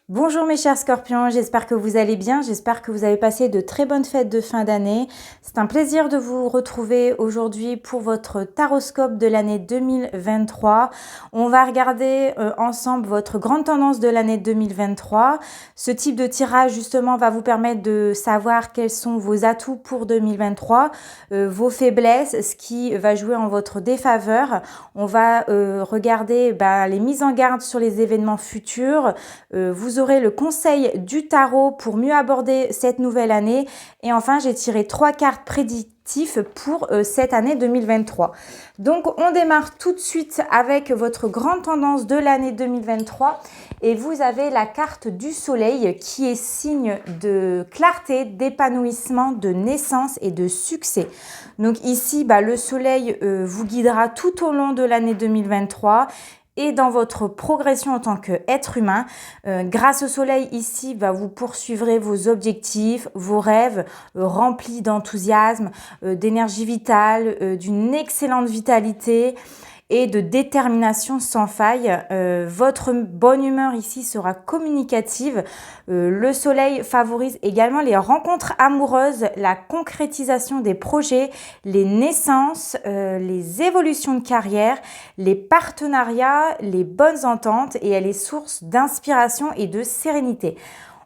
Bonjour mes chers scorpions, j'espère que vous allez bien, j'espère que vous avez passé de très bonnes fêtes de fin d'année. C'est un plaisir de vous retrouver aujourd'hui pour votre taroscope de l'année 2023. On va regarder ensemble votre grande tendance de l'année 2023. Ce type de tirage justement va vous permettre de savoir quels sont vos atouts pour 2023, vos faiblesses, ce qui va jouer en votre défaveur. On va regarder les mises en garde sur les événements futurs. Vous aurez le conseil du tarot pour mieux aborder cette nouvelle année. Et enfin, j'ai tiré 3 cartes prédictives pour cette année 2023. Donc, on démarre tout de suite avec votre grande tendance de l'année 2023. Et vous avez la carte du soleil qui est signe de clarté, d'épanouissement, de naissance et de succès. Donc ici, le soleil vous guidera tout au long de l'année 2023. Et dans votre progression en tant qu'être humain, grâce au soleil ici, vous poursuivrez vos objectifs, vos rêves remplis d'enthousiasme, d'énergie vitale, d'une excellente vitalité et de détermination sans faille. Votre bonne humeur ici sera communicative. Le soleil favorise également les rencontres amoureuses, la concrétisation des projets, les naissances, les évolutions de carrière, les partenariats, les bonnes ententes, et elle est source d'inspiration et de sérénité.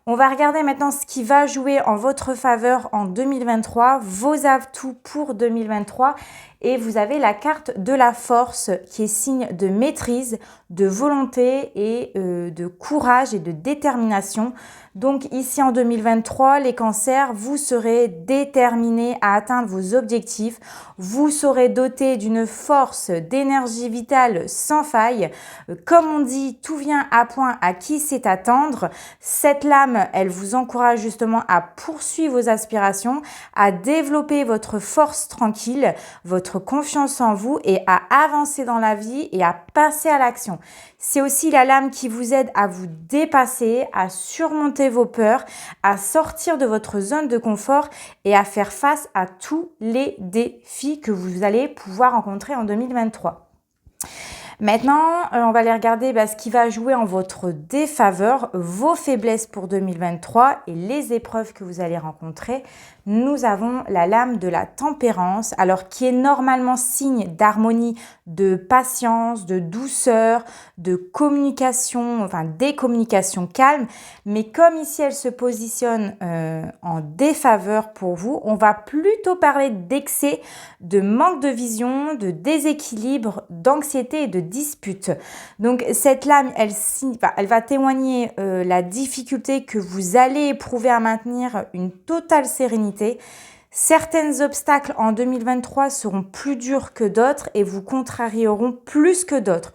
On va regarder maintenant ce qui va jouer en votre faveur en 2023, vos atouts pour 2023. Et vous avez la carte de la force qui est signe de maîtrise, de volonté et de courage et de détermination. Donc ici en 2023, les cancers, vous serez déterminés à atteindre vos objectifs. Vous serez dotés d'une force, d'énergie vitale sans faille. Comme on dit, tout vient à point à qui sait attendre. Cette lame, elle vous encourage justement à poursuivre vos aspirations, à développer votre force tranquille, votre confiance en vous et à avancer dans la vie et à passer à l'action. C'est aussi la lame qui vous aide à vous dépasser, à surmonter vos peurs, à sortir de votre zone de confort et à faire face à tous les défis que vous allez pouvoir rencontrer en 2023. Maintenant, on va aller regarder ce qui va jouer en votre défaveur, vos faiblesses pour 2023 et les épreuves que vous allez rencontrer. Nous avons la lame de la tempérance, alors qui est normalement signe d'harmonie, de patience, de douceur, de communication, des communications calmes. Mais comme ici, elle se positionne en défaveur pour vous, on va plutôt parler d'excès, de manque de vision, de déséquilibre, d'anxiété et de dispute. Donc cette lame, elle va témoigner la difficulté que vous allez éprouver à maintenir une totale sérénité. Certains obstacles en 2023 seront plus durs que d'autres et vous contrarieront plus que d'autres.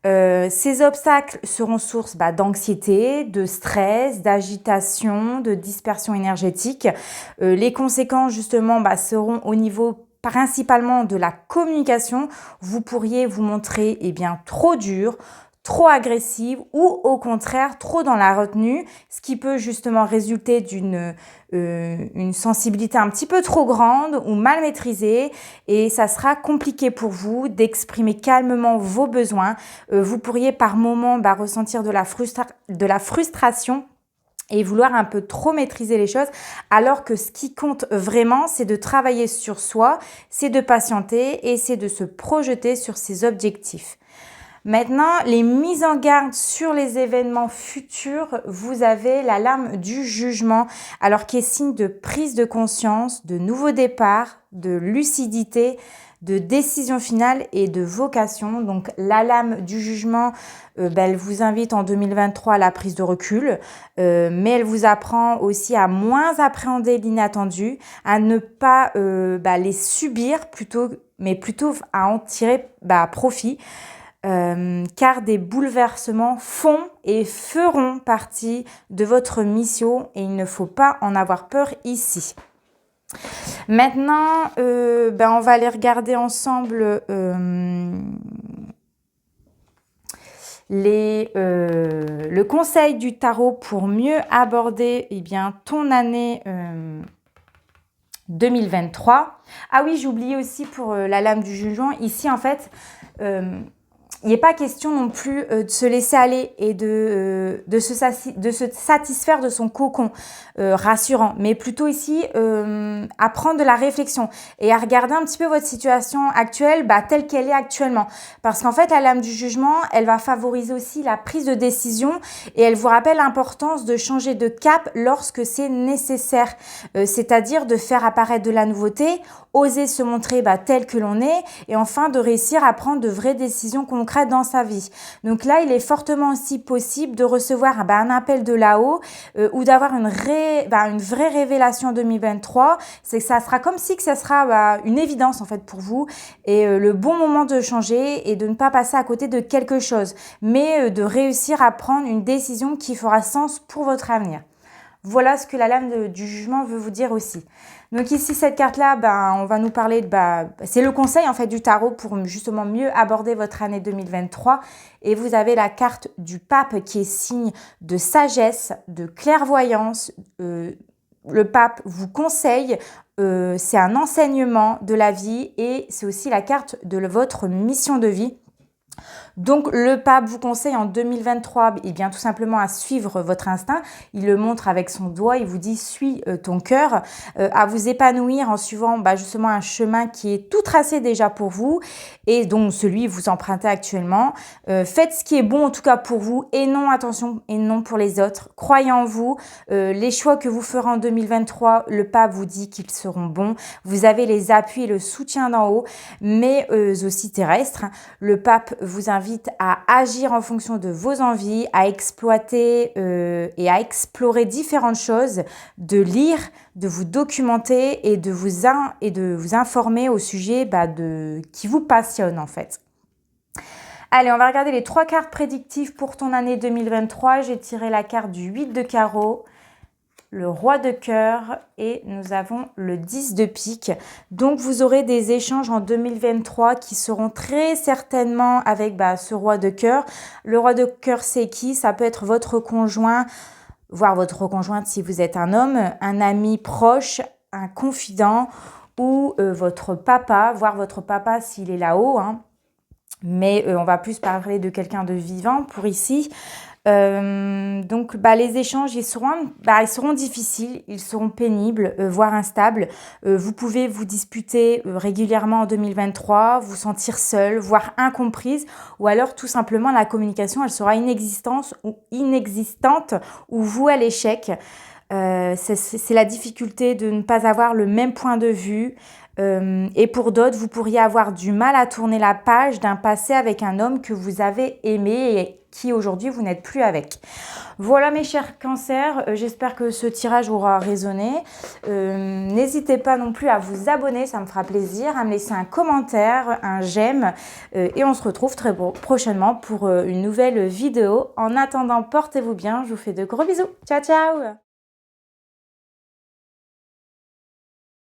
Ces obstacles seront source d'anxiété, de stress, d'agitation, de dispersion énergétique. Les conséquences justement seront au niveau principalement de la communication. Vous pourriez vous montrer trop dur, trop agressive ou au contraire trop dans la retenue, ce qui peut justement résulter d'une une sensibilité un petit peu trop grande ou mal maîtrisée, et ça sera compliqué pour vous d'exprimer calmement vos besoins. Vous pourriez par moments ressentir de la frustration et vouloir un peu trop maîtriser les choses, alors que ce qui compte vraiment, c'est de travailler sur soi, c'est de patienter et c'est de se projeter sur ses objectifs. Maintenant, les mises en garde sur les événements futurs, vous avez la lame du jugement, alors qui est signe de prise de conscience, de nouveau départ, de lucidité, de décision finale et de vocation. Donc la lame du jugement, elle vous invite en 2023 à la prise de recul, mais elle vous apprend aussi à moins appréhender l'inattendu, à ne pas les subir mais plutôt à en tirer profit. Car des bouleversements font et feront partie de votre mission et il ne faut pas en avoir peur ici. Maintenant, on va aller regarder ensemble le conseil du tarot pour mieux aborder ton année 2023. Ah oui, j'ai oublié aussi pour la lame du jugement. Ici, en fait, il n'est pas question non plus de se laisser aller et de se satisfaire de son cocon rassurant, mais plutôt ici à prendre de la réflexion et à regarder un petit peu votre situation actuelle telle qu'elle est actuellement. Parce qu'en fait, la lame du jugement, elle va favoriser aussi la prise de décision et elle vous rappelle l'importance de changer de cap lorsque c'est nécessaire, c'est-à-dire de faire apparaître de la nouveauté, oser se montrer tel que l'on est et enfin de réussir à prendre de vraies décisions concrètes dans sa vie. Donc là, il est fortement aussi possible de recevoir un appel de là-haut ou d'avoir une vraie révélation en 2023. C'est que ça sera comme si que ça sera une évidence en fait pour vous et le bon moment de changer et de ne pas passer à côté de quelque chose, mais de réussir à prendre une décision qui fera sens pour votre avenir. Voilà ce que la lame du jugement veut vous dire aussi. Donc ici, cette carte-là, on va nous parler c'est le conseil en fait du tarot pour justement mieux aborder votre année 2023. Et vous avez la carte du pape qui est signe de sagesse, de clairvoyance. Le pape vous conseille, c'est un enseignement de la vie et c'est aussi la carte de votre mission de vie. Donc, le pape vous conseille en 2023, tout simplement à suivre votre instinct. Il le montre avec son doigt, il vous dit « suis ton cœur », à vous épanouir en suivant justement un chemin qui est tout tracé déjà pour vous et donc celui que vous empruntez actuellement. Faites ce qui est bon en tout cas pour vous et non, attention, et non pour les autres. Croyez en vous. Les choix que vous ferez en 2023, le pape vous dit qu'ils seront bons. Vous avez les appuis et le soutien d'en haut, mais aussi terrestres. Le pape vous invite à agir en fonction de vos envies, à exploiter et à explorer différentes choses, de lire, de vous documenter et de vous informer au sujet qui vous passionne en fait. Allez, on va regarder les 3 cartes prédictives pour ton année 2023. J'ai tiré la carte du 8 de carreau, le roi de cœur et nous avons le 10 de pique. Donc, vous aurez des échanges en 2023 qui seront très certainement avec ce roi de cœur. Le roi de cœur, c'est qui? Ça peut être votre conjoint, voire votre conjointe si vous êtes un homme, un ami proche, un confident ou votre papa, voire votre papa s'il est là-haut. Mais on va plus parler de quelqu'un de vivant pour ici. Donc les échanges ils seront difficiles, ils seront pénibles, voire instables. Vous pouvez vous disputer régulièrement en 2023, vous sentir seule, voire incomprise, ou alors tout simplement la communication elle sera inexistante ou vouée à l'échec. C'est la difficulté de ne pas avoir le même point de vue. Et pour d'autres, vous pourriez avoir du mal à tourner la page d'un passé avec un homme que vous avez aimé et qui aujourd'hui vous n'êtes plus avec. Voilà mes chers cancers, j'espère que ce tirage aura résonné. N'hésitez pas non plus à vous abonner, ça me fera plaisir, à me laisser un commentaire, un j'aime et on se retrouve très prochainement pour une nouvelle vidéo. En attendant, portez-vous bien, je vous fais de gros bisous. Ciao ciao.